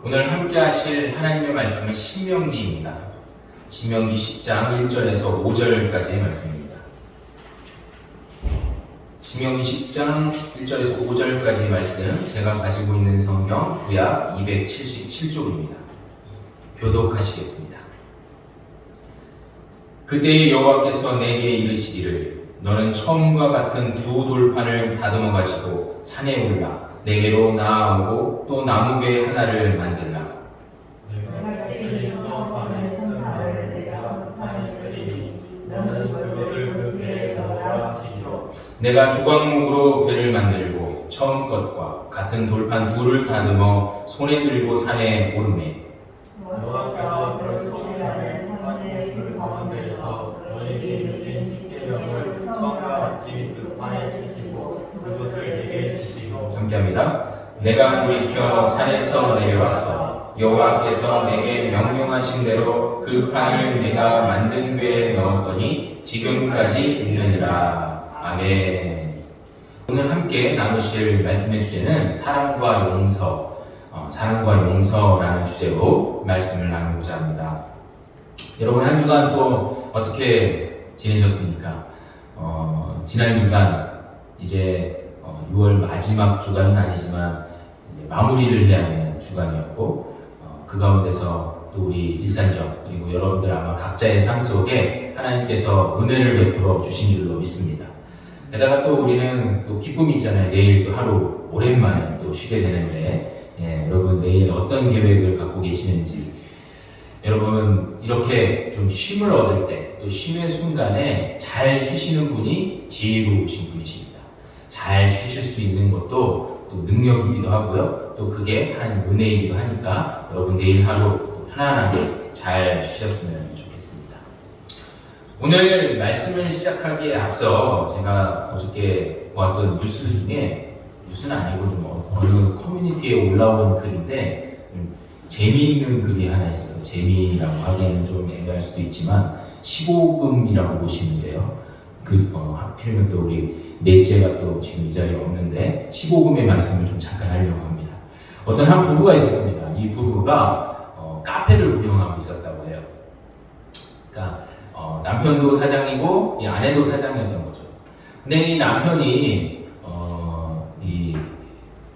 오늘 함께 하실 하나님의 말씀은 신명기입니다. 신명기 10장 1절에서 5절까지의 말씀입니다. 신명기 10장 1절에서 5절까지의 말씀, 제가 가지고 있는 성경 구약 277쪽입니다. 교독하시겠습니다. 그때 여호와께서 내게 이르시기를 너는 처음과 같은 두 돌판을 다듬어 가지고 산에 올라 내게로 나아오고 또 나무괴 하나를 만들라. 내가 세일 처음하는 선사를 내가 급하게 쓰리니 너는 그것을 그 궤에 넣으라 하시기로. 내가 조각목으로 궤를 만들고 처음 것과 같은 돌판 둘을 다듬어 손에 들고 산에 오르매. 여호와께서 그렇게 산의 불 가운데에서 너에게 이르신 십계명을 처음과 같이 그 판에 쓰시고 그것을 내게 주시고. 함께합니다. 내가 돌이켜 산에서 내려와서 여호와께서 내게 명령하신 대로 그 판을 내가 만든 궤에 넣었더니 지금까지 있느니라. 아멘. 오늘 함께 나누실 말씀의 주제는 사랑과 용서라는 주제로 말씀을 나누고자 합니다. 여러분 한 주간 또 어떻게 지내셨습니까? 지난 주간 이제 6월 마지막 주간은 아니지만 이제 마무리를 해야 하는 주간이었고 그 가운데서 또 우리 일산적 그리고 여러분들 아마 각자의 삶 속에 하나님께서 은혜를 베풀어 주신 줄로 믿습니다. 게다가 또 우리는 또 기쁨이 있잖아요. 내일 또 하루 오랜만에 또 쉬게 되는데 여러분 내일 어떤 계획을 갖고 계시는지, 여러분 이렇게 좀 쉼을 얻을 때 또 쉼의 순간에 잘 쉬시는 분이 지혜로우신 분이십니다. 잘 쉬실 수 있는 것도 또 능력이기도 하고요. 또 그게 하나님 은혜이기도 하니까 여러분 내일 하루 편안하게 잘 쉬셨으면 좋겠습니다. 오늘 말씀을 시작하기에 앞서 제가 어저께 보았던 뉴스 중에, 뉴스는 아니고 좀 어느 커뮤니티에 올라온 글인데 재미있는 글이 하나 있어서 재미라고 하기에는 좀 애매할 수도 있지만 15금이라고 보시면 돼요. 하필이면 또 우리 넷째가 또 지금 이 자리에 없는데 15금의 말씀을 좀 잠깐 하려고 합니다. 어떤 한 부부가 있었습니다. 이 부부가 카페를 운영하고 있었다고 해요. 그러니까 남편도 사장이고 이 아내도 사장이었던 거죠. 근데 이 남편이 이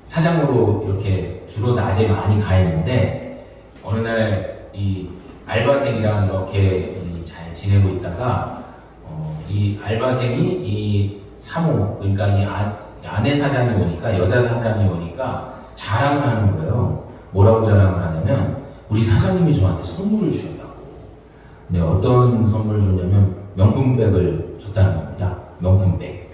사장으로 이렇게 주로 낮에 많이 가 있는데 어느 날 이 알바생이랑 이렇게 잘 지내고 있다가 이 알바생이 이 사모, 그러니까 이 아내 사장이 오니까, 여자 사장이 오니까 자랑을 하는 거예요. 뭐라고 자랑을 하냐면 우리 사장님이 저한테 선물을 주셨다고. 네, 어떤 선물을 줬냐면 명품백을 줬다는 겁니다. 명품백.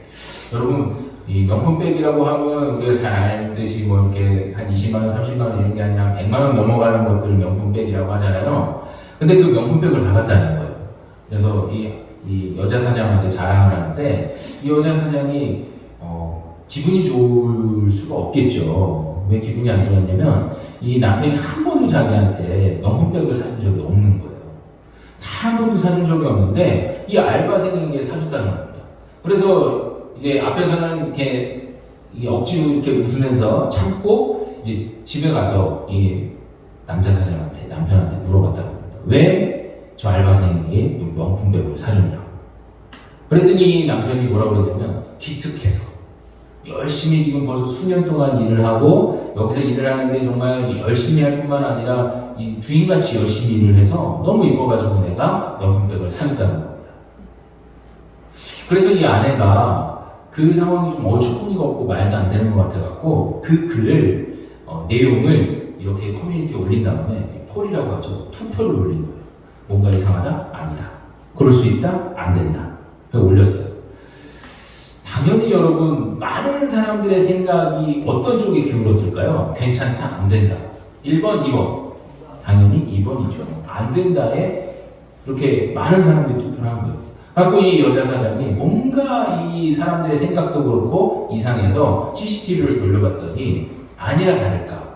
여러분 이 명품백이라고 하면 우리가 잘 알듯이 뭐 이렇게 한 20만원, 30만원 이런 게 아니라 100만원 넘어가는 것들을 명품백이라고 하잖아요. 근데 그 명품백을 받았다는 거예요. 그래서 이 여자 사장한테 자랑을 하는데 이 여자 사장이 기분이 좋을 수가 없겠죠. 왜 기분이 안 좋았냐면 이 남편이 한 번도 자기한테 명품백을 사준 적이 없는 거예요. 단 한 번도 사준 적이 없는데 이 알바생에게 사줬다는 겁니다. 그래서 이제 앞에서는 이렇게 억지로 이렇게 웃으면서 참고 이제 집에 가서 이 남자 사장한테, 남편한테 물어봤다는 겁니다. 왜 저 알바생에게 명품백을 사줬냐고. 그랬더니 남편이 뭐라고 그랬냐면 기특해서, 열심히 지금 벌써 수년 동안 일을 하고 여기서 일을 하는데 정말 열심히 할 뿐만 아니라 이 주인같이 열심히 일을 해서 너무 이뻐가지고 내가 명품백을 사줬다는 겁니다. 그래서 이 아내가 그 상황이 좀 어처구니가 없고 말도 안 되는 것 같아갖고 그 글을 내용을 이렇게 커뮤니티에 올린 다음에 폴이라고 하죠. 투표를 올린 거예요. 뭔가 이상하다? 아니다. 그럴 수 있다? 안 된다. 그래서 올렸어요. 당연히 여러분 많은 사람들의 생각이 어떤 쪽에 기울었을까요? 괜찮다? 안 된다. 1번, 2번. 당연히 2번이죠. 안 된다에 이렇게 많은 사람들이 투표를 한 거예요. 그리고 이 여자 사장이 뭔가 이 사람들의 생각도 그렇고 이상해서 CCTV를 돌려봤더니 아니라 다를까.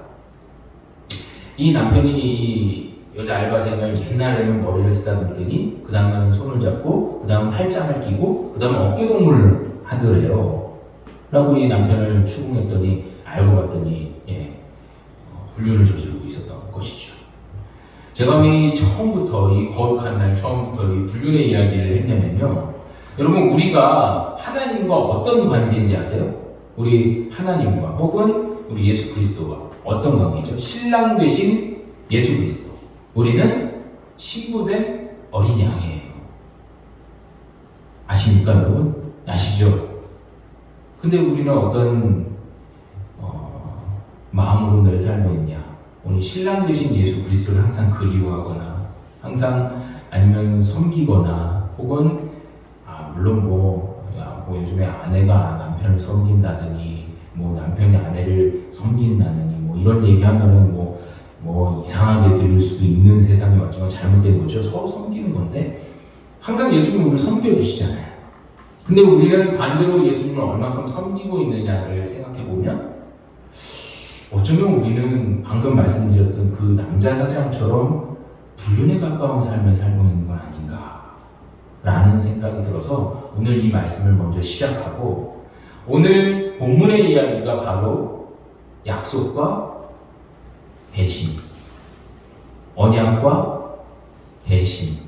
이 남편이 여자 알바생을 옛날에는 머리를 쓰다듬더니 그 다음에는 손을 잡고 그 다음 팔짱을 끼고 그 다음에 어깨동무를 하더래요. 라고 이 남편을 추궁했더니 알고 봤더니 불륜을 저지르고 있었던 거예요. 제가 이 처음부터 이 거룩한 날 처음부터 이 불륜의 이야기를 했냐면요. 여러분 우리가 하나님과 어떤 관계인지 아세요? 우리 하나님과 혹은 우리 예수 그리스도와 어떤 관계죠? 신랑 되신 예수 그리스도. 우리는 신부된 어린 양이에요. 아십니까 여러분? 아시죠? 근데 우리는 어떤 마음으로 늘 살고 있냐? 오늘 신랑 되신 예수 그리스도를 항상 그리워하거나 항상 아니면 섬기거나 혹은 물론 뭐 요즘에 아내가 남편을 섬긴다더니 뭐 남편이 아내를 섬긴다느니 뭐 이런 얘기하면은 뭐 이상하게 들릴 수도 있는 세상이 왔지만 잘못된 거죠. 서로 섬기는 건데 항상 예수님은 우리를 섬겨주시잖아요. 근데 우리는 반대로 예수님을 얼마큼 섬기고 있느냐를 생각해 보면 어쩌면 우리는 방금 말씀드렸던 그 남자 사장처럼 불륜에 가까운 삶을 살고 있는 거 아닌가 라는 생각이 들어서 오늘 이 말씀을 먼저 시작하고 오늘 본문의 이야기가 바로 약속과 배신, 언약과 배신.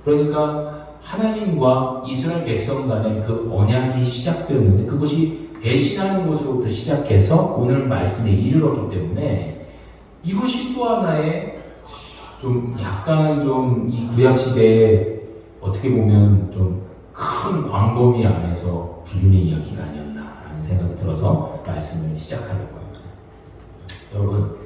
그러니까 하나님과 이스라엘 백성 간의 그 언약이 시작되었는데 그것이 배신하는 것으로부터 시작해서 오늘 말씀에 이르렀기 때문에 이것이 또 하나의 좀 약간 좀 이 구약 시대에 어떻게 보면 좀 큰 광범위 안에서 불륜의 이야기가 아니었나라는 생각이 들어서 말씀을 시작하려고 합니다. 여러분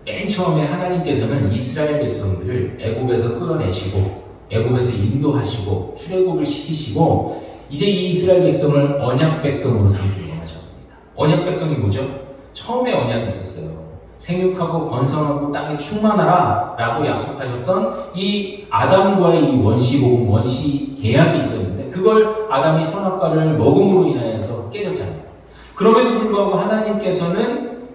맨 처음에 하나님께서는 이스라엘 백성들을 애굽에서 끌어내시고 애굽에서 인도하시고 출애굽을 시키시고 이제 이 이스라엘 백성을 언약 백성으로 삼기로 원하셨습니다. 언약 백성이 뭐죠? 처음에 언약이 있었어요. 생육하고 번성하고 땅에 충만하라 라고 약속하셨던 이 아담과의 이 원시 복음, 원시 계약이 있었는데 그걸 아담이 선악과를 먹음으로 인하여서 깨졌잖아요. 그럼에도 불구하고 하나님께서는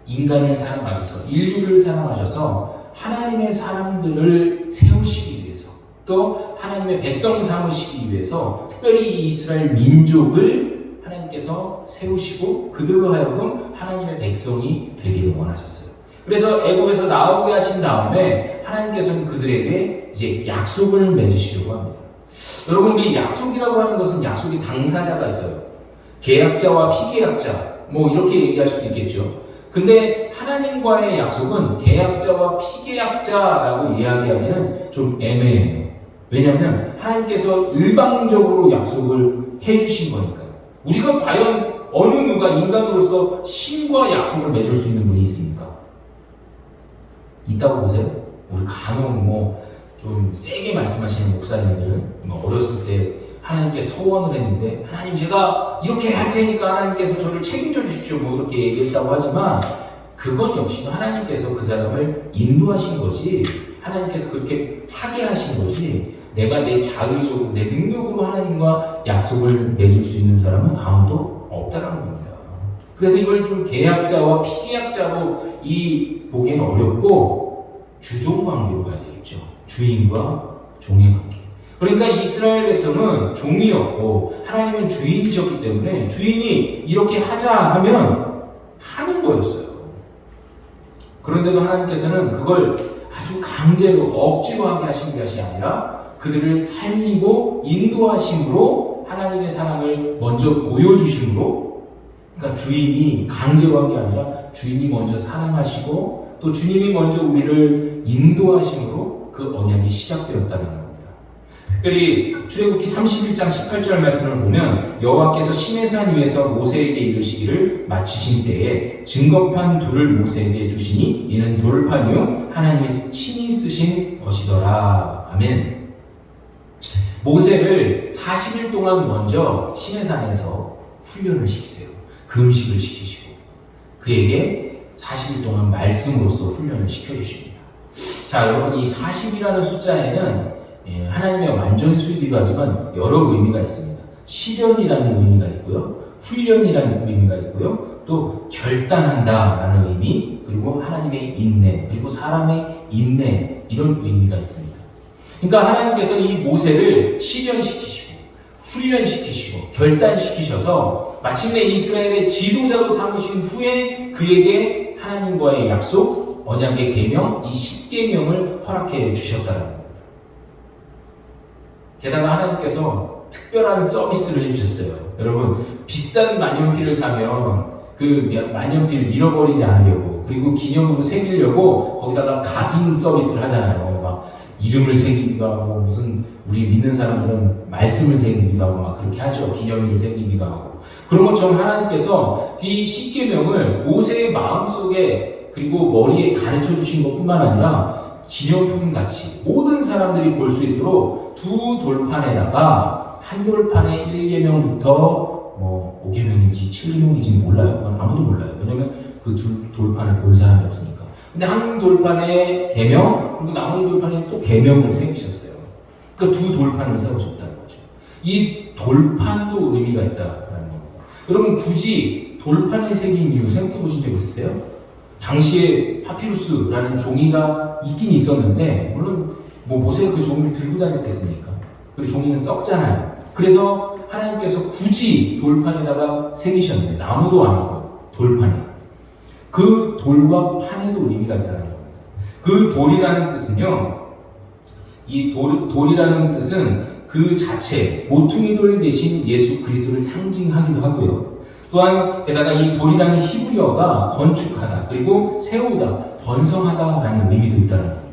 인간을 사랑하셔서 인류를 사랑하셔서 하나님의 사람들을 세우시기 위해서 또 하나님의 백성 삼으시기 위해서 특별히 이 이스라엘 민족을 하나님께서 세우시고 그들로 하여금 하나님의 백성이 되기를 원하셨어요. 그래서 애굽에서 나오게 하신 다음에 하나님께서는 그들에게 이제 약속을 맺으시려고 합니다. 여러분 우리 약속이라고 하는 것은 약속의 당사자가 있어요. 계약자와 피계약자 뭐 이렇게 얘기할 수도 있겠죠. 근데 하나님과의 약속은 계약자와 피계약자라고 이야기하기는 좀 애매해요. 왜냐하면 하나님께서 일방적으로 약속을 해주신 거니까요. 우리가 과연 어느 누가 인간으로서 신과 약속을 맺을 수 있는 분이 있습니까? 있다고 보세요? 우리 간혹 좀 세게 말씀하시는 목사님들은 어렸을 때 하나님께 서원을 했는데 하나님 제가 이렇게 할 테니까 하나님께서 저를 책임져 주십시오 이렇게 얘기했다고 하지만 그건 역시도 하나님께서 그 사람을 인도하신 거지 하나님께서 그렇게 하게 하신 거지 내가 내 자의적으로 내 능력으로 하나님과 약속을 맺을 수 있는 사람은 아무도 없다는 겁니다. 그래서 이걸 좀 계약자와 피계약자로 보기에는 어렵고 주종 관계로 봐야 되겠죠. 주인과 종의 관계. 그러니까 이스라엘 백성은 종이었고 하나님은 주인이셨기 때문에 주인이 이렇게 하자 하면 하는 거였어요. 그런데도 하나님께서는 그걸 아주 강제로 억지로 하게 하신 것이 아니라 그들을 살리고 인도하심으로 하나님의 사랑을 먼저 보여주심으로 그러니까 주인이 강제로 한 게 아니라 주인이 먼저 사랑하시고 또 주님이 먼저 우리를 인도하심으로 그 언약이 시작되었다는 겁니다. 특별히 출애굽기 31장 18절 말씀을 보면 여호와께서 시내산 위에서 모세에게 이르시기를 마치신 때에 증거판 둘을 모세에게 주시니 이는 돌판이요 하나님이 친히 쓰신 것이더라. 아멘. 모세를 40일 동안 먼저 시내산에서 훈련을 시키세요. 금식을 시키시고 그에게 40일 동안 말씀으로서 훈련을 시켜주십니다. 자, 여러분 이 40이라는 숫자에는 하나님의 완전 수이기도 하지만 여러 의미가 있습니다. 실현이라는 의미가 있고요. 훈련이라는 의미가 있고요. 또 결단한다라는 의미 그리고 하나님의 인내 그리고 사람의 인내 이런 의미가 있습니다. 그러니까 하나님께서 이 모세를 실현시키시고 훈련시키시고 결단시키셔서 마침내 이스라엘의 지도자로 삼으신 후에 그에게 하나님과의 약속, 언약의 계명, 이 10계명을 허락해 주셨다는 겁니다. 게다가 하나님께서 특별한 서비스를 해주셨어요. 여러분, 비싼 만년필을 사면 그 만년필을 잃어버리지 않으려고, 그리고 기념으로 새기려고 거기다가 각인 서비스를 하잖아요. 막 이름을 새기기도 하고, 무슨 우리 믿는 사람들은 말씀을 새기기도 하고 막 그렇게 하죠. 기념일을 새기기도 하고. 그런 것처럼 하나님께서 이 10계명을 모세의 마음속에 그리고 머리에 가르쳐 주신 것뿐만 아니라 기념품 같이 모든 사람들이 볼 수 있도록 두 돌판에다가, 한 돌판에 1계명부터 뭐 5계명인지 7계명인지 몰라요. 그건 아무도 몰라요. 왜냐면 그 두 돌판을 본 사람이 없으니까. 근데 한 돌판에 계명, 그리고 나머지 돌판에 또 계명을 새기셨어요. 그러니까 두 돌판을 세우셨다는 거죠. 이 돌판도 의미가 있다라는 겁니다. 여러분, 굳이 돌판에 새긴 이유 생각해 보신 적 있으세요? 당시에 파피루스라는 종이가 있긴 있었는데, 물론 뭐 모세가 그 종이를 들고 다녔겠습니까? 그리고 종이는 썩잖아요. 그래서 하나님께서 굳이 돌판에다가 새기셨는데, 나무도 아니고 돌판에. 그 돌과 판에도 의미가 있다는 겁니다. 그 돌이라는 뜻은요, 이 돌이라는 뜻은 그 자체, 모퉁이 돌 대신 예수 그리스도를 상징하기도 하고요. 또한 게다가 이 돌이라는 히브리어가 건축하다, 그리고 세우다, 번성하다라는 의미도 있다는 겁니다.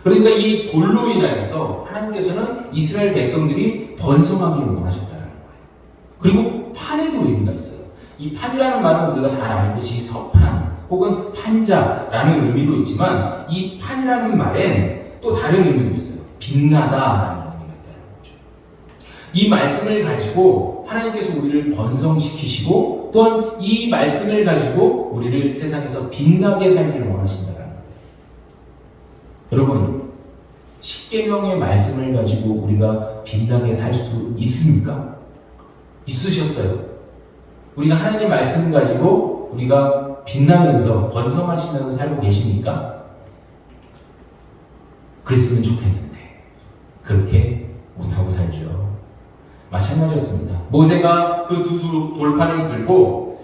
그러니까 이 돌로 인하여서 하나님께서는 이스라엘 백성들이 번성하기를 원하셨다는 거예요. 그리고 판에도 의미가 있어요. 이 판이라는 말은 우리가 잘 알듯이 서판 혹은 판자라는 의미도 있지만, 이 판이라는 말엔 또 다른 의미도 있어요. 빛나다라는 의미가 있다는 거죠. 이 말씀을 가지고 하나님께서 우리를 번성시키시고, 또한 이 말씀을 가지고 우리를 세상에서 빛나게 살기를 원하신다는 거예요. 여러분, 10계명의 말씀을 가지고 우리가 빛나게 살 수 있습니까? 있으셨어요? 우리가 하나님의 말씀을 가지고 우리가 빛나면서 번성하시면서 살고 계십니까? 그랬으면 좋겠는데 그렇게 못하고 살죠. 마찬가지였습니다. 모세가 그 두 돌판을 들고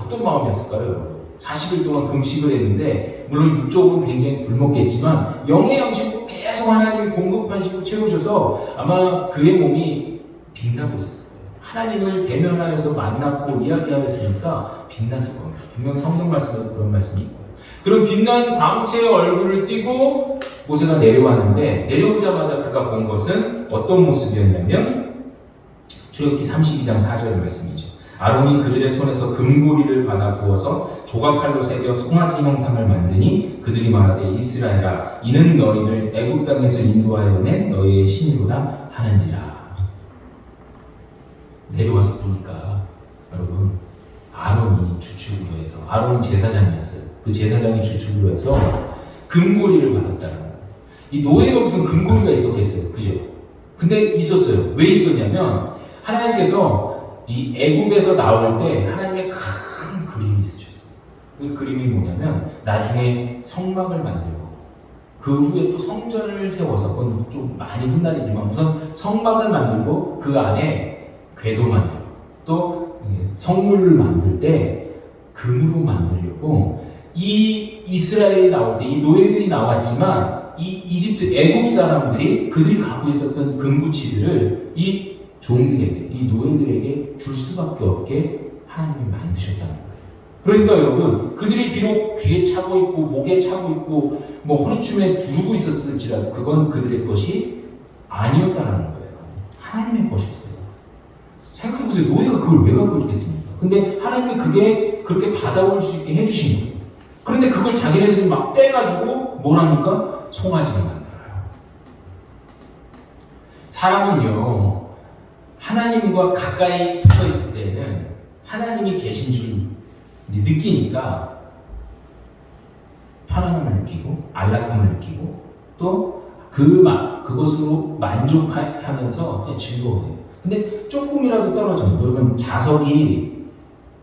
어떤 마음이었을까요? 40일 동안 금식을 했는데, 물론 육적으로 굉장히 굶었겠지만 영의 양식으로 계속 하나님이 공급하시고 채우셔서 아마 그의 몸이 빛나고 있었어요. 하나님을 대면하여서 만났고 이야기하였으니까 빛났을 겁니다. 분명 성경 말씀에도 그런 말씀이 있고요. 그런 빛난 광채의 얼굴을 띠고 모세가 내려왔는데, 내려오자마자 그가 본 것은 어떤 모습이었냐면 출애굽기 32장 4절 말씀이죠. 아론이 그들의 손에서 금고리를 받아 부어서 조각칼로 새겨 송아지 형상을 만드니 그들이 말하되, 이스라엘아, 이는 너희를 애굽 땅에서 인도하여 낸 너희의 신이로다 하는지라. 내려와서 보니까 여러분, 아론이 주축으로 해서, 아론은 제사장이었어요. 그 제사장이 주축으로 해서 금고리를 받았다는 거예요. 이 노예가 무슨 금고리가 있었겠어요, 그죠? 근데 있었어요. 왜 있었냐면 하나님께서 이 애굽에서 나올 때 하나님의 큰 그림이 있으셨어요. 그 그림이 뭐냐면 나중에 성막을 만들고 그 후에 또 성전을 세워서, 그건 좀 많이 훗날이지만 우선 성막을 만들고 그 안에 궤도 만들고 또 성물을 만들 때 금으로 만들려고, 이 이스라엘이 나올 때 이 노예들이 나왔지만 이 이집트 애굽 사람들이 그들이 갖고 있었던 금부치들을 이 종들에게, 이 노예들에게 줄 수밖에 없게 하나님이 만드셨다는 거예요. 그러니까 여러분, 그들이 비록 귀에 차고 있고 목에 차고 있고 뭐 허리춤에 두르고 있었을지라도 그건 그들의 것이 아니었다는 거예요. 하나님의 것이었어요. 생각해보세요. 노예가 그걸 왜 갖고 있겠습니까? 근데 하나님이 그게 그렇게 받아올 수 있게 해주신 거예요. 그런데 그걸 자기네들이 막 떼가지고 뭘 합니까? 송아지를 만들어요. 사람은요, 하나님과 가까이 붙어 있을 때는 하나님이 계신 줄 이제 느끼니까 편안함을 느끼고 안락함을 느끼고 또 그것으로 만족하면서 그냥 즐거워요. 근데 조금이라도 떨어져요. 여러분,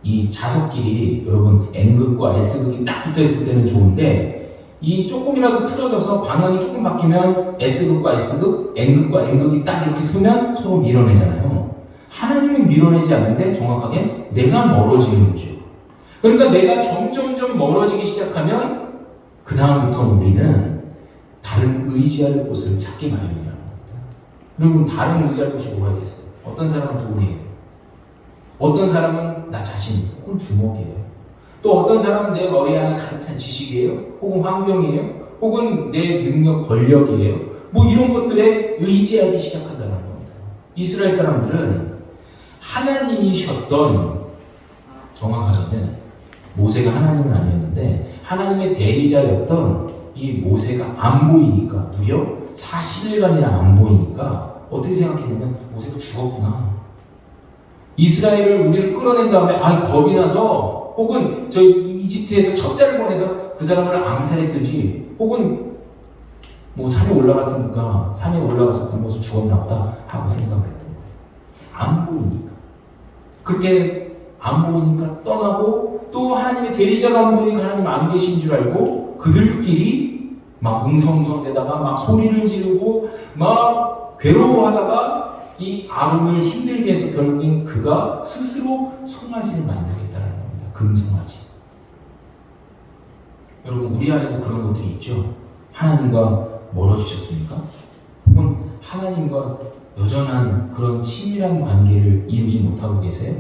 이 자석끼리 여러분 N극과 S극이 딱 붙어 있을 때는 좋은데, 이 조금이라도 틀어져서 방향이 조금 바뀌면 S극과 S극, N극과 N극이 딱 이렇게 서면 서로 밀어내잖아요. 하나님은 밀어내지 않는데 정확하게 내가 멀어지는 거죠. 그러니까 내가 점점점 멀어지기 시작하면 그 다음부터 우리는 다른 의지할 곳을 찾기 마련이라는 겁니다. 여러분, 다른 의지할 곳이 뭐가 있겠어요? 어떤 사람은 돈이에요. 어떤 사람은 나 자신, 혹은 주먹이에요. 또 어떤 사람은 내 머리 안에 가득 찬 지식이에요. 혹은 환경이에요. 혹은 내 능력, 권력이에요. 뭐 이런 것들에 의지하기 시작한다는 겁니다. 이스라엘 사람들은 하나님이셨던, 정확하게는 모세가 하나님은 아니었는데 하나님의 대리자였던 이 모세가 안 보이니까, 무려 40일간이나 안 보이니까 어떻게 생각했냐면 모세가 죽었구나. 이스라엘을 우리를 끌어낸 다음에 겁이 나서, 혹은 저 이집트에서 첩자를 보내서 그 사람을 암살했든지, 혹은 뭐 산에 올라갔으니까 산에 올라가서 굶어서 죽었나 보다 하고 생각을 했던 거예요. 안 보이니까. 그렇게 안 보이니까 떠나고, 또 하나님의 대리자가 안 보이니까 하나님 안 계신 줄 알고 그들끼리 막 웅성웅성대다가 막 소리를 지르고 막 괴로워하다가 이 아론을 힘들게 해서 결국엔 그가 스스로 송아지를 만들겠다는 겁니다. 금송아지. 여러분, 우리 안에도 그런 것들이 있죠. 하나님과 멀어지셨습니까? 혹은 하나님과 여전한 그런 친밀한 관계를 이루지 못하고 계세요?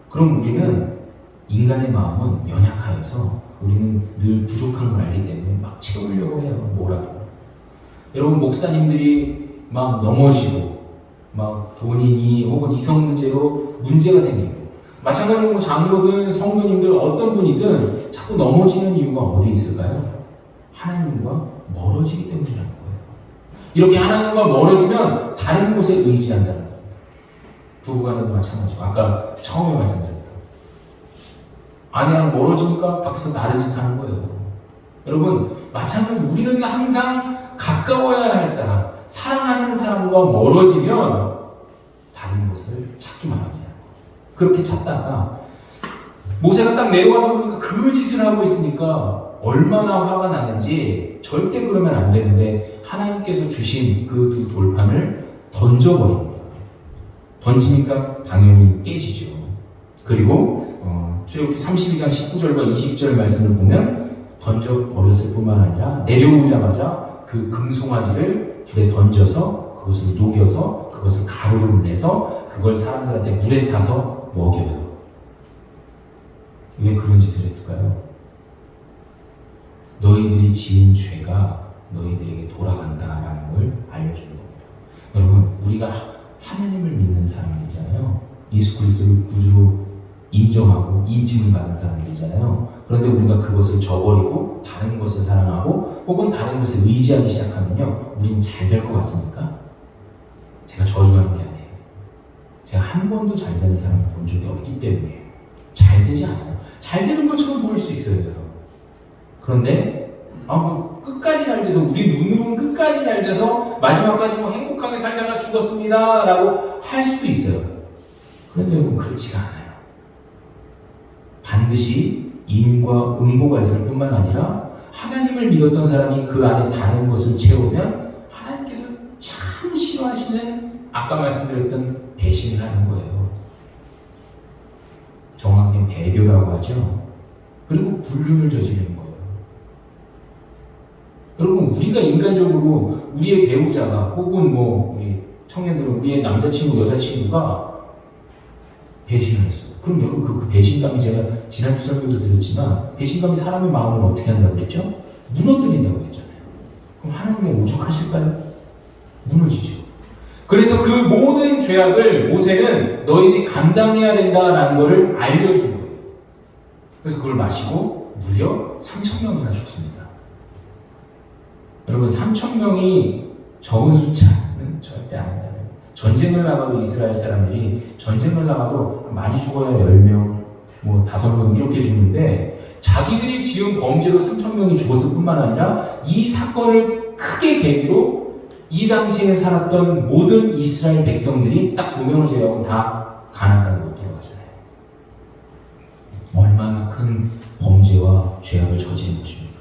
그럼 우리는, 인간의 마음은 연약하여서 우리는 늘 부족한 걸 알기 때문에 막 채우려고 해요. 뭐라도. 여러분, 목사님들이 막 넘어지고 막 본인이 혹은 이성 문제로 문제가 생기고, 마찬가지로 장로든 성도님들 어떤 분이든 자꾸 넘어지는 이유가 어디 있을까요? 하나님과 멀어지기 때문이라는 거예요. 이렇게 하나님과 멀어지면 다른 곳에 의지한다는 거예요. 부부간에도 마찬가지고, 아까 처음에 말씀드렸던 아내랑 멀어지니까 밖에서 다른 짓 하는 거예요. 여러분, 마찬가지로 우리는 항상 가까워야 할 사람, 사랑하는 사람과 멀어지면 다른 곳을 찾기 마련이에요. 그렇게 찾다가 모세가 딱 내려와서 보니까 그 짓을 하고 있으니까 얼마나 화가 나는지, 절대 그러면 안 되는데 하나님께서 주신 그 두 돌판을 던져버립니다. 던지니까 당연히 깨지죠. 그리고 출애굽기 32장 19절과 20절 말씀을 보면 던져버렸을 뿐만 아니라 내려오자마자 그 금송아지를 불에 던져서 그것을 녹여서 그것을 가루를 내서 그걸 사람들한테 물에 타서 먹여요. 왜 그런 짓을 했을까요? 너희들이 지은 죄가 너희들에게 돌아간다라는 걸 알려주는 겁니다. 여러분, 우리가 하나님을 믿는 사람들이잖아요. 예수 그리스도를 구주로 인정하고 인침을 받은 사람들이잖아요. 그런데 우리가 그것을 저버리고 다른 것을 사랑하고 혹은 다른 것에 의지하기 시작하면요, 우리는 잘 될 것 같습니까? 제가 저주하는 게 아니에요. 제가 한 번도 잘 되는 사람을 본 적이 없기 때문에 잘 되지 않아요. 잘 되는 것처럼 보일 수 있어요. 그런데 끝까지 잘 돼서, 우리 눈으로는 끝까지 잘 돼서 마지막까지 행복하게 살다가 죽었습니다 라고 할 수도 있어요. 그런데 여러분, 그렇지가 않아요. 반드시 인과 응보가 있을 뿐만 아니라 하나님을 믿었던 사람이 그 안에 다른 것을 채우면 하나님께서 참 싫어하시는, 아까 말씀드렸던 배신을 하는 거예요. 정확히 배교라고 하죠. 그리고 불륜을 저지르는 거예요. 여러분, 우리가 인간적으로 우리의 배우자가 혹은 우리 청년들은 우리의 남자친구, 여자친구가 배신을 했어요. 그럼 여러분, 그 배신감이, 제가 지난주 설명도 드렸지만 배신감이 사람의 마음을 어떻게 한다고 그랬죠? 무너뜨린다고 했잖아요. 그럼 하나님은 오죽하실까요? 무너지죠. 그래서 그 모든 죄악을 모세는 너희들이 감당해야 된다라는 것을 알려준 거예요. 그래서 그걸 마시고 무려 3,000명이나 죽습니다. 여러분, 3,000명이 적은 숫자는 절대 아니잖아요. 전쟁을 나가도 이스라엘 사람들이 전쟁을 나가도 많이 죽어야 10명, 5명 이렇게 죽는데, 자기들이 지은 범죄로 3,000명이 죽었을 뿐만 아니라 이 사건을 크게 계기로 이 당시에 살았던 모든 이스라엘 백성들이 딱 2명을 제외하고 다 가나안 땅으로 들어가잖아요. 얼마나 큰 범죄와 죄악을 저지른 것입니까?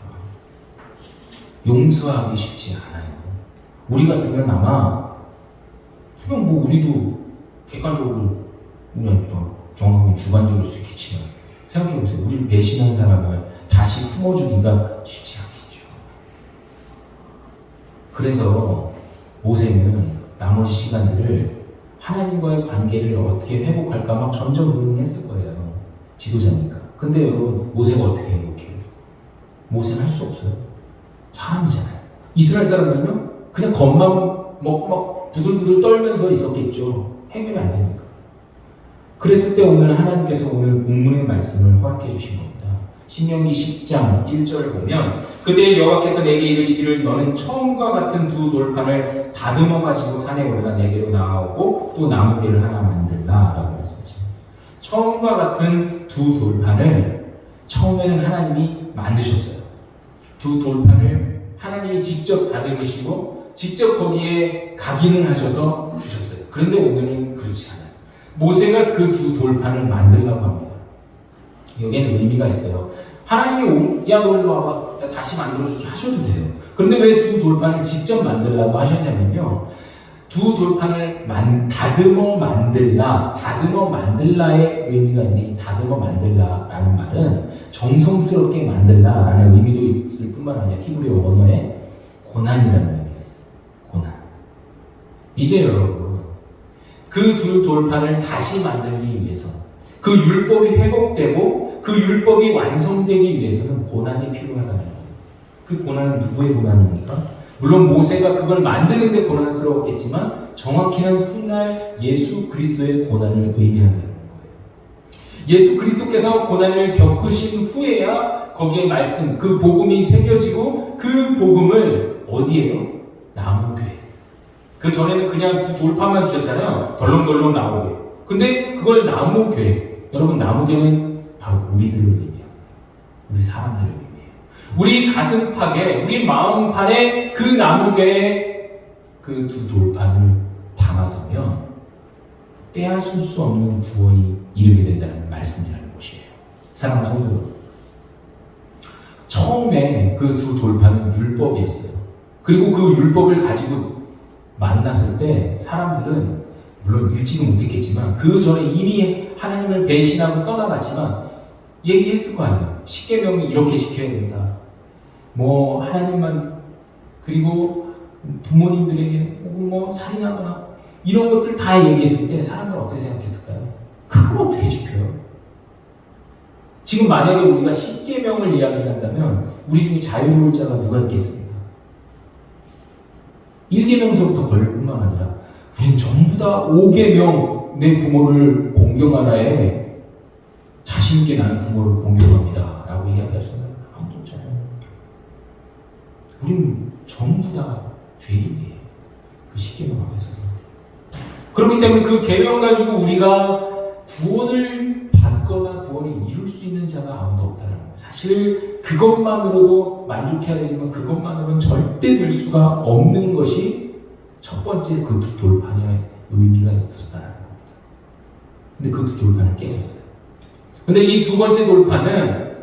용서하기 쉽지 않아요. 우리 같으면 아마 그냥 우리도 객관적으로 그냥 정확하게 주관적일 수 있겠지만 생각해보세요. 우리를 배신한 사람을 다시 품어주기가 쉽지 않겠죠. 그래서 모세는 나머지 시간들을 하나님과의 관계를 어떻게 회복할까 막 전전긍긍했을 거예요. 지도자니까. 근데 여러분, 모세가 어떻게 행복해요? 모세는 할 수 없어요. 사람이잖아요. 이스라엘 사람들은요, 그냥 겉만 먹고 막 부들부들 떨면서 있었겠죠. 행동이 안 되니까. 그랬을 때 오늘 하나님께서 오늘 본문의 말씀을 허락해 주신 겁니다. 신명기 10장 1절 보면 그때 여호와께서 내게 이르시기를 너는 처음과 같은 두 돌판을 다듬어 가지고 산에 올라 내게로 나아오고 또 나무개를 하나 만들라 라고 말씀하십니다. 처음과 같은 두 돌판을 처음에는 하나님이 만드셨어요. 두 돌판을 하나님이 직접 다듬으시고 직접 거기에 각인을 하셔서 주셨어요. 그런데 오늘은 그렇지 않아요. 모세가 그 두 돌판을 만들라고 합니다. 여기에는 의미가 있어요. 하나님이 야 너 일로 와봐 다시 만들어주기 하셔도 돼요. 그런데 왜 두 돌판을 직접 만들라고 하셨냐면요, 두 돌판을 다듬어 만들라의 의미가 있는데, 이 다듬어 만들라라는 말은 정성스럽게 만들라라는 의미도 있을 뿐만 아니라 히브리 언어에 고난이라는 의미가 있어요. 고난. 이제 여러분, 그 두 돌판을 다시 만들기 위해서, 그 율법이 회복되고 그 율법이 완성되기 위해서는 고난이 필요하다는 거예요. 그 고난은 누구의 고난입니까? 물론 모세가 그걸 만드는데 고난스러웠겠지만 정확히는 훗날 예수 그리스도의 고난을 의미한다는 거예요. 예수 그리스도께서 고난을 겪으신 후에야 거기에 말씀, 그 복음이 새겨지고 그 복음을 어디에요? 나무교회. 그 전에는 그냥 두 돌판만 주셨잖아요. 덜렁덜렁 나오게. 근데 그걸 나무교회. 여러분, 나무교회는 바로 우리들을 의미해요. 우리 사람들을 의미해요. 우리 가슴팍에, 우리 마음판에 그 나무교회에 그 두 돌판을 담아두면 빼앗을 수 없는 구원이 이르게 된다는 말씀이라는 것이에요. 사랑하는 성도 여러분, 처음에 그 두 돌판은 율법이었어요. 그리고 그 율법을 가지고 만났을 때 사람들은 물론 읽지도 못했겠지만 그 전에 이미 하나님을 배신하고 떠나갔지만 얘기했을 거 아니에요. 십계명이 이렇게 지켜야 된다. 뭐 하나님만, 그리고 부모님들에게 혹은 뭐 살인하거나 이런 것들 다 얘기했을 때 사람들은 어떻게 생각했을까요? 그걸 어떻게 지켜요? 지금 만약에 우리가 십계명을 이야기한다면 우리 중에 자유로울 자가 누가 있겠습니까? 1계명서부터 걸릴 뿐만 아니라 우린 전부 다 5계명, 내 부모를 공경하라에 자신있게 나는 부모를 공경합니다 라고 이야기할 수는 아무도 없잖아요. 우린 전부 다 죄인이에요. 그 10계명 앞에 서서. 그렇기 때문에 그 계명 가지고 우리가 구원을 받거나 구원을 이룰 수 있는 자가 아무도 없다는 거예요. 사실 그것만으로도 만족해야 되지만 그것만으로는 절대 될 수가 없는 것이 첫 번째 그 두 돌판의 의미가 있었다는 겁니다. 근데 그 두 돌판은 깨졌어요. 근데 이 두 번째 돌판은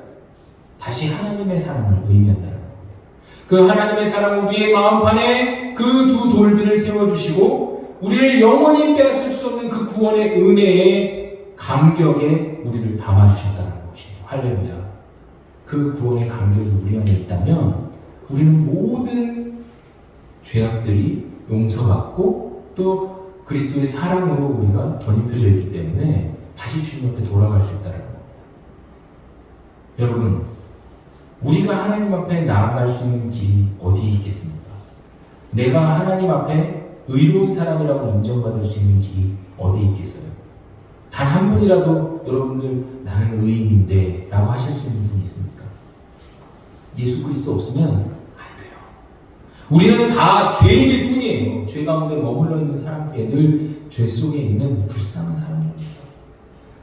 다시 하나님의 사랑을 의미한다는 겁니다. 그 하나님의 사랑은 우리의 마음판에 그 두 돌들을 세워주시고 우리를 영원히 빼앗을 수 없는 그 구원의 은혜의 감격에 우리를 담아주셨다는 것이에요. 할렐루야. 그 구원의 감격이 우리 안에 있다면 우리는 모든 죄악들이 용서받고 또 그리스도의 사랑으로 우리가 덧입혀져 있기 때문에 다시 주님 앞에 돌아갈 수 있다는 겁니다. 여러분, 우리가 하나님 앞에 나아갈 수 있는 길이 어디에 있겠습니까? 내가 하나님 앞에 의로운 사람이라고 인정받을 수 있는 길이 어디에 있겠어요? 단 한 분이라도 여러분들 나는 의인인데 라고 하실 수 있는 분이 있습니까? 예수 그리스도 없으면 안 돼요. 우리는 다 죄인일 뿐이에요. 죄 가운데 머물러 있는 사람들이 늘 죄 속에 있는 불쌍한 사람입니다.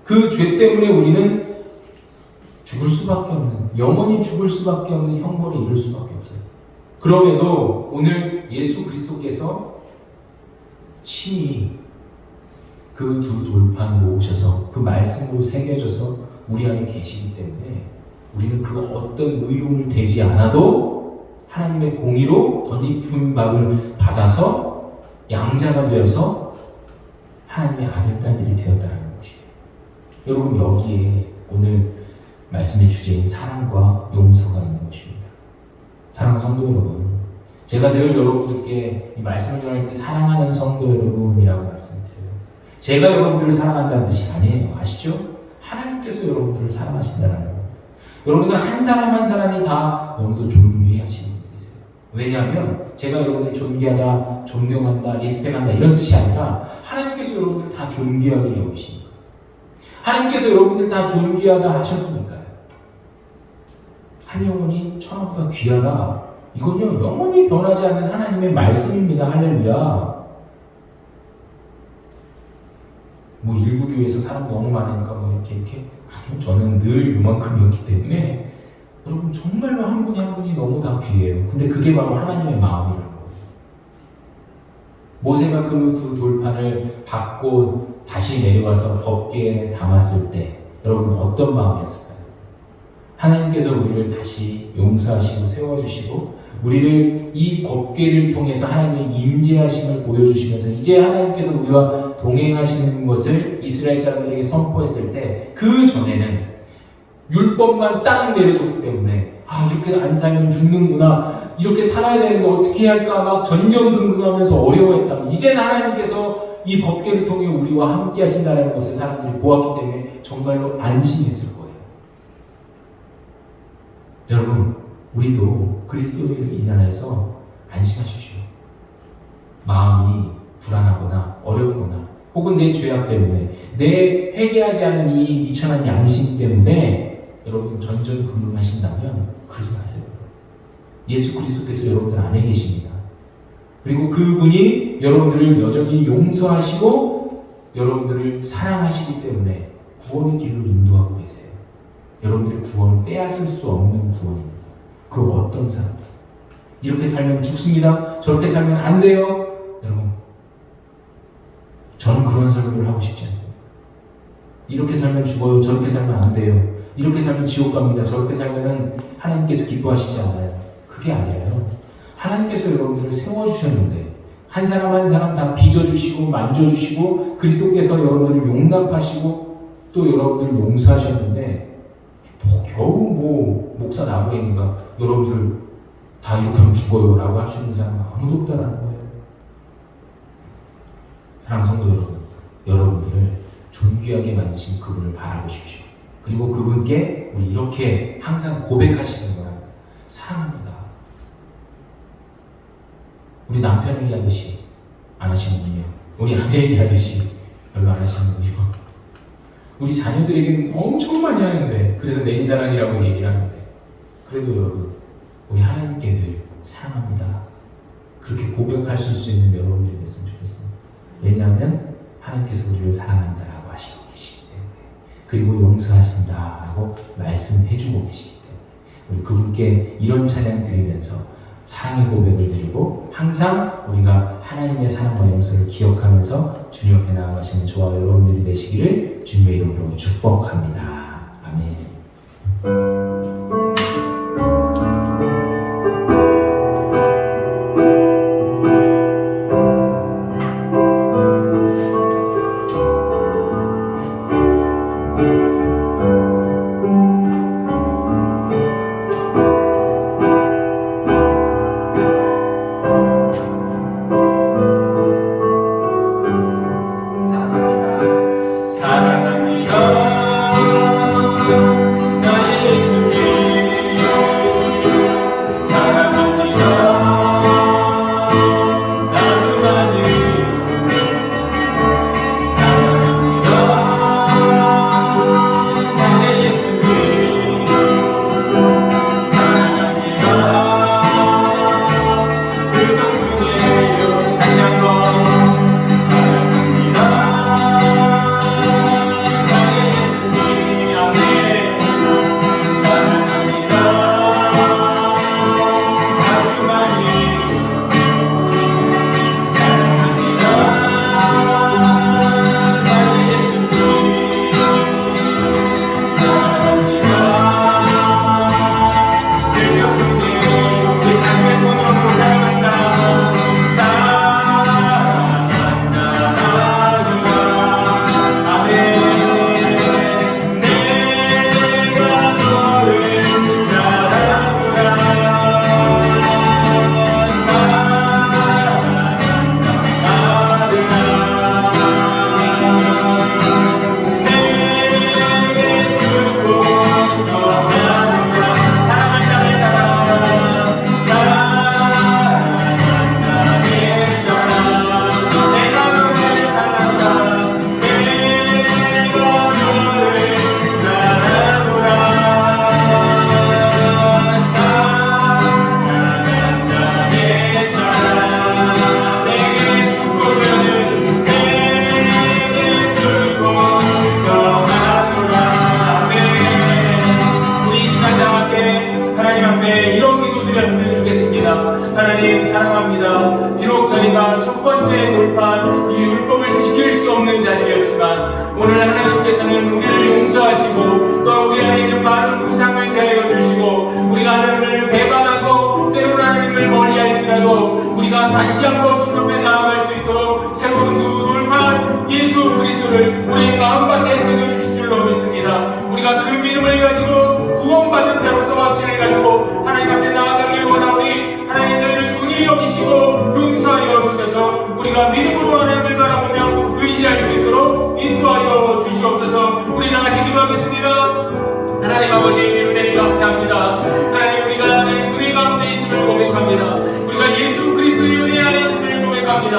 그 죄 때문에 우리는 죽을 수밖에 없는, 영원히 죽을 수밖에 없는 형벌에 이를 수밖에 없어요. 그럼에도 오늘 예수 그리스도께서 친히 그 두 돌판으로 오셔서 그 말씀으로 새겨져서 우리 안에 계시기 때문에 우리는 그 어떤 의로움을 되지 않아도 하나님의 공의로 덧입힘밥을 받아서 양자가 되어서 하나님의 아들, 딸들이 되었다는 것이에요. 여러분, 여기에 오늘 말씀의 주제인 사랑과 용서가 있는 것입니다. 사랑하는 성도 여러분, 제가 늘 여러분들께 이 말씀을 전할 때 사랑하는 성도 여러분이라고 말씀드려요. 제가 여러분들을 사랑한다는 뜻이 아니에요. 아시죠? 하나님께서 여러분들을 사랑하신다는 겁니다. 여러분들 한 사람 한 사람이 다 너무도 존귀하신 분들이세요. 왜냐하면 제가 여러분들 존귀하다, 존경한다, 리스펙한다 이런 뜻이 아니라 하나님께서 여러분들 다 존귀하게 여기십니다. 하나님께서 여러분들 다 존귀하다 하셨으니까요. 한 영혼이 천하보다 귀하다. 이건요 영원히 변하지 않는 하나님의 말씀입니다. 할렐루야. 뭐 일부 교회에서 사람 너무 많으니까 뭐 이렇게 아니요, 저는 늘 이만큼이었기 때문에 여러분 정말로 한 분이 한 분이 너무 다 귀해요. 근데 그게 바로 하나님의 마음이라는 거예요. 모세가 그 두 돌판을 받고 다시 내려와서 법궤에 담았을 때 여러분 어떤 마음이었을까요? 하나님께서 우리를 다시 용서하시고 세워주시고 우리를 이 법궤를 통해서 하나님의 임재하심을 보여주시면서 이제 하나님께서 우리와 동행하시는 것을 이스라엘 사람들에게 선포했을 때 그 전에는 율법만 딱 내려줬기 때문에 이렇게 안 살면 죽는구나, 이렇게 살아야 되는데 어떻게 해야 할까 막 전전긍긍하면서 어려워했다면 이제는 하나님께서 이 법궤를 통해 우리와 함께 하신다는 것을 사람들이 보았기 때문에 정말로 안심했을 거예요. 여러분 우리도 그리스도를 인하여서 안심하십시오. 마음이 불안하거나 어렵거나 혹은 내 죄악 때문에 내 회개하지 않은 이 미천한 양심 때문에 여러분 전전긍긍하신다면 그러지 마세요. 예수 그리스도께서 여러분들 안에 계십니다. 그리고 그분이 여러분들을 여전히 용서하시고 여러분들을 사랑하시기 때문에 구원의 길로 인도하고 계세요. 여러분들의 구원은 빼앗을 수 없는 구원입니다. 그 어떤 사람 이렇게 살면 죽습니다. 저렇게 살면 안 돼요. 여러분 저는 그런 설교를 하고 싶지 않습니다. 이렇게 살면 죽어요. 저렇게 살면 안 돼요. 이렇게 살면 지옥 갑니다. 저렇게 살면 하나님께서 기뻐하시지 않아요. 그게 아니에요. 하나님께서 여러분들을 세워주셨는데 한 사람 한 사람 다 빚어주시고 만져주시고 그리스도께서 여러분들을 용납하시고 또 여러분들을 용서하셨는데 겨우 목사 나무랭이가 여러분들 다 이렇게 하면 죽어요 라고 할 수 있는 사람은 아무도 없다라는 거예요. 사랑하는 성도 여러분, 여러분들을 존귀하게 만드신 그분을 바라보십시오. 그리고 그분께 우리 이렇게 항상 고백하시는 거야. 사랑합니다. 우리 남편 얘기하듯이 안 하시는군요. 우리 아내 얘기하듯이 별로 안 하시는군요. 우리 자녀들에게는 엄청 많이 하는데 그래서 내리 자랑이라고 얘기를 하는데 그래도 여러분 우리 하나님께 늘 사랑합니다. 그렇게 고백하실 수 있는 여러분들이 됐으면 좋겠습니다. 왜냐하면 하나님께서 우리를 사랑한다라고 하시고 계시기 때문에 그리고 용서하신다라고 말씀해주고 계시기 때문에 우리 그분께 이런 찬양 드리면서 사랑의 고백을 드리고 항상 우리가 하나님의 사랑과 용서를 기억하면서 주님 앞에 나아가시는 저와 여러분들이 되시기를 주님의 이름으로 축복합니다. 아멘. 사랑합니다. 나의 예수 하나님 사랑합니다. 비록 저희가 첫 번째 돌파한 이 율법을 지킬 수 없는 자들이었지만 오늘 하나님께서는 우리를 용서하시고 또 우리 안에 있는 많은 우상을 제하여 주시고 우리가 하나님을 배반하고 때로는 하나님을 멀리할지라도 우리가 다시 한번 주 앞에 나아갈 수 있도록 새로운 돌파한 예수 그리스도를 우리의 마음밭에 새겨주신 줄로 믿습니다. 우리가 그 믿음을 가지고 구원받은 자로서 확신을 가지고 하나님 앞에 나아가길 원하오니 하나님 저희를 긍휼히 여기시고 용서하여 주셔서 우리가 믿음으로 하나님을 바라보며 의지할 수 있도록 인도하여 주시옵소서. 우리 다같이 기도하겠습니다. 하나님 아버지 은혜를 감사합니다. 하나님 우리가 하나님 은혜 가운데 있음을 고백합니다. 우리가 예수 그리스도의 은혜 안에 있음을 고백합니다.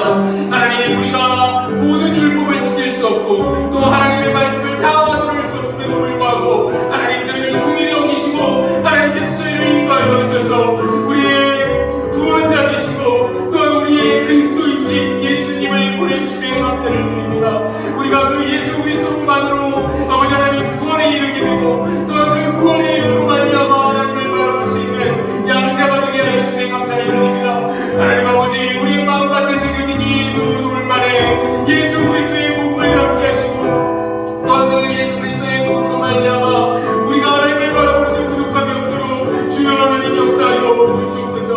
하나님 우리가 모든 율법을 지킬 수 없고 또 하나님의 말씀을 다 들을 수 없음에도 불구하고 하나님 저희를 긍휼히 여기시고 하나님께서 저희를 인도하여 주셔서 우리의 구원자 되시고 또 우리의 그리스도이신 예수님을 보내주시며 감사를 드립니다. 우리가 그 예수 그리스도만으로 아버지 하나님 구원에 이르게 되고 또 그 구원의 이름으로 말미암아 하나님을 바라볼 수 있는 양자가 되게 하시니 감사를 드립니다. 하나님 아버지 우리의 마음밭에 새겨진 이 두 돌만에 예수 그리스도의 복음을 담게 하시고 또 그 예수 그리스도의 복음으로 말미암아 우리가 하나님을 바라보는데 부족함이 없도록 주여 하나님 역사하여 주시옵소서.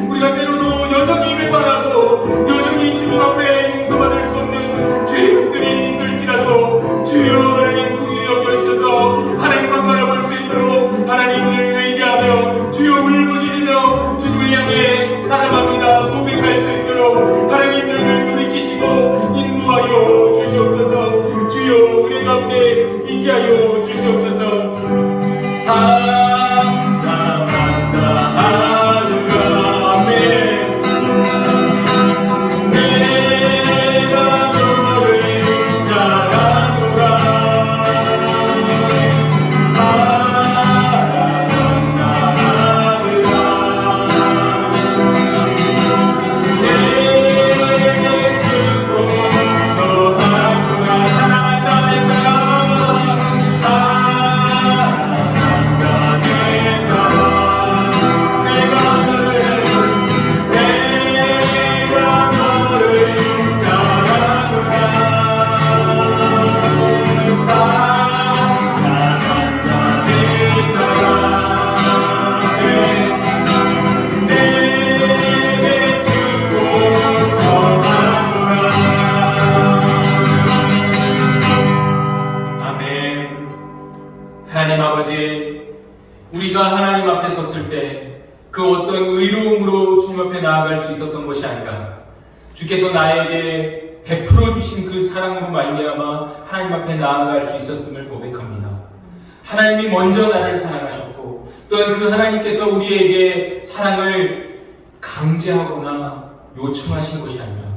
우리가 때로도 여전히 배반하고 여전히 주님 앞에 용서받을 수 없는 죄인들이 있을지라도 주여 하나님 긍휼히 여겨주셔서 하나님만 바라볼 수 있도록 하나님을 의지하며 주여 울부짖으며 주님을 향해 사랑합니다 고백할 수 있도록 하나님 저희를 돌이키시고 인도하여 주시옵소서. 주여 우리 가운데 있게 하여 주시옵소서. 사랑한다 하루가 아멘. 내가 너를 사랑하노라. 사랑한다 하루가 내게 주고 너하구나. 사랑한다 내가 사랑한다 내가 너를 사랑하노라. 사랑한다 내게 주고 너하노라. 아멘. 하나님 아버지 우리가 하나님 앞에 섰을 때 그 어떤 의로움으로 주님 앞에 나아갈 수 있었던 것이 아니라 주께서 나에게 베풀어 주신 그 사랑으로 말미암아 하나님 앞에 나아갈 수 있었음을 고백합니다. 하나님이 먼저 나를 사랑하셨고 또한 그 하나님께서 우리에게 사랑을 강제하거나 요청하신 것이 아니라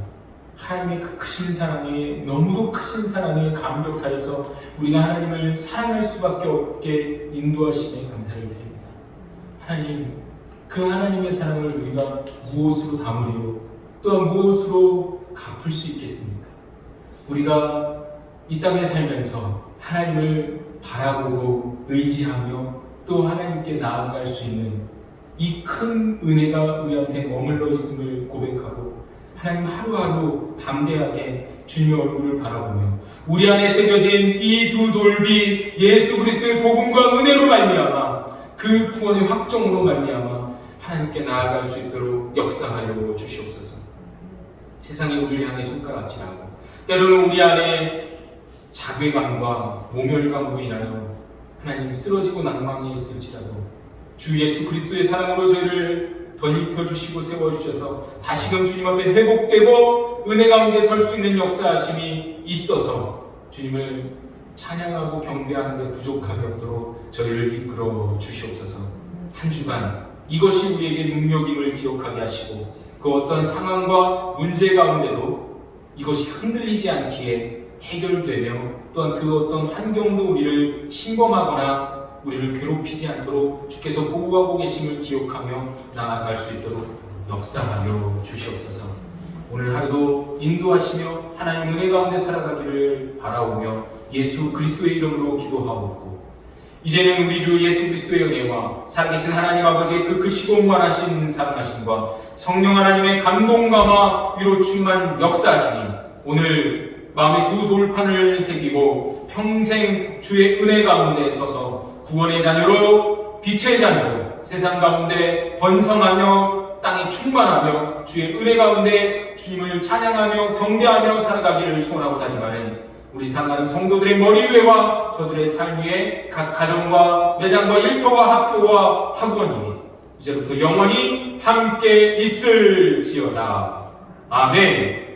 하나님의 그 크신 사랑에 너무도 크신 사랑에 감격하여서 우리가 하나님을 사랑할 수밖에 없게 인도하시기에 감사를 드립니다. 하나님 그 하나님의 사랑을 우리가 무엇으로 담으리요 또한 무엇으로 갚을 수 있겠습니까? 우리가 이 땅에 살면서 하나님을 바라보고 의지하며 또 하나님께 나아갈 수 있는 이 큰 은혜가 우리한테 머물러 있음을 고백하고 하나님 하루하루 담대하게 주님의 얼굴을 바라보며 우리 안에 새겨진 이 두 돌비 예수 그리스도의 복음과 은혜로 말미암아 그 구원의 확정으로 말미암아 하나님께 나아갈 수 있도록 역사하여 주시옵소서. 세상이 우리를 향해 손가락질하고 때로는 우리 안에 자괴감과 모멸감으로 인하여 하나님 쓰러지고 낭망해 있을지라도 주 예수 그리스도의 사랑으로 저희를 덧입혀주시고 세워주셔서 다시금 주님 앞에 회복되고 은혜 가운데 설 수 있는 역사하심이 있어서 주님을 찬양하고 경배하는 데 부족함이 없도록 저희를 이끌어 주시옵소서. 한 주간 이것이 우리에게 능력임을 기억하게 하시고 그 어떤 상황과 문제 가운데도 이것이 흔들리지 않기에 해결되며 또한 그 어떤 환경도 우리를 침범하거나 우리를 괴롭히지 않도록 주께서 보호하고 계심을 기억하며 나아갈 수 있도록 역사하여 주시옵소서. 오늘 하루도 인도하시며 하나님 은혜 가운데 살아가기를 바라오며 예수 그리스도의 이름으로 기도하옵고 이제는 우리 주 예수 그리스도의 은혜와 살아계신 하나님 아버지의 그 크시고 무한하신 사랑하심과 성령 하나님의 감동감화 위로 충만 역사하시니 오늘 마음의 두 돌판을 새기고 평생 주의 은혜 가운데 서서 구원의 자녀로 빛의 자녀로 세상 가운데 번성하며 땅에 충만하며 주의 은혜 가운데 주님을 찬양하며 경배하며 살아가기를 소원하고 다짐하는 우리 사랑하는 성도들의 머리 위와 저들의 삶 위에 각 가정과 매장과 일터와 학교와 학원이 이제부터 영원히 함께 있을지어다. 아멘.